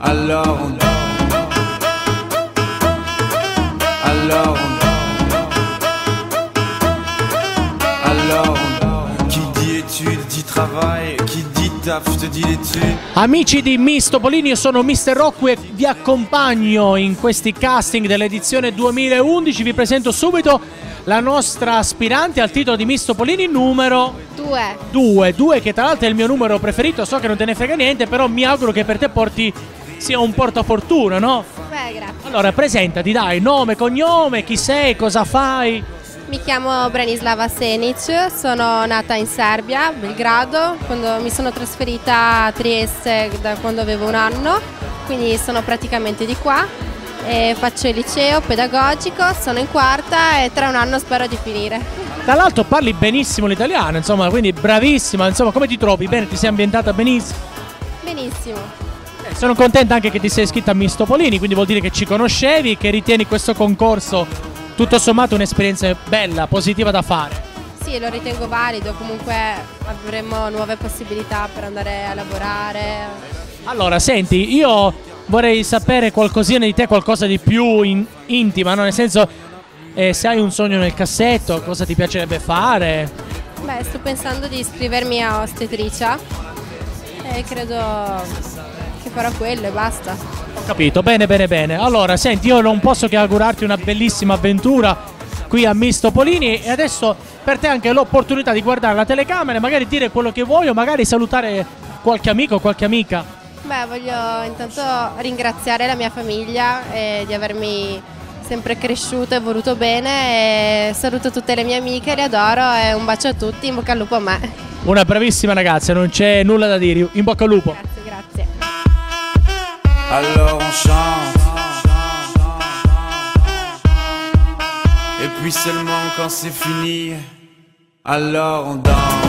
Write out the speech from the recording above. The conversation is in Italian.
Alors on Alors Chi dit études dit travail, chi dit taf te dit l'étude. Amici di Miss Topolini, io sono Mr. Rocco e vi accompagno in questi casting dell'edizione 2011. Vi presento subito la nostra aspirante al titolo di Miss Topolini numero 2, che tra l'altro è il mio numero preferito. So che non te ne frega niente, però mi auguro che per te sia un portafortuna, no? Beh, grazie. Allora, presentati, dai, nome, cognome, chi sei, cosa fai? Mi chiamo Branislava Senic, sono nata in Serbia, Belgrado, quando mi sono trasferita a Trieste da quando avevo 1 anno, quindi sono praticamente di qua e faccio il liceo pedagogico, sono in 4ª e tra 1 anno spero di finire. Tra l'altro parli benissimo l'italiano, insomma, quindi bravissima, insomma, come ti trovi? Bene, ti sei ambientata benissimo? Benissimo. Sono contenta anche che ti sei iscritta a Miss Topolini, quindi vuol dire che ci conoscevi, che ritieni questo concorso tutto sommato un'esperienza bella, positiva da fare. Sì, lo ritengo valido, comunque avremo nuove possibilità per andare a lavorare. Allora, senti, io vorrei sapere qualcosina di te, qualcosa di più intima, no? Nel senso, se hai un sogno nel cassetto, cosa ti piacerebbe fare? Beh, sto pensando di iscrivermi a ostetricia e credo che farò quello e basta. Ho capito, bene, bene, bene. Allora, senti, io non posso che augurarti una bellissima avventura qui a Miss Topolini e adesso per te anche l'opportunità di guardare la telecamera e magari dire quello che vuoi o magari salutare qualche amico o qualche amica. Beh, voglio intanto ringraziare la mia famiglia di avermi sempre cresciuto e voluto bene e saluto tutte le mie amiche, le adoro e un bacio a tutti, in bocca al lupo a me. Una bravissima ragazza, non c'è nulla da dire, in bocca al lupo. Grazie, grazie. Alors on chante. Et puis seulement quand c'est fini, alors on danse.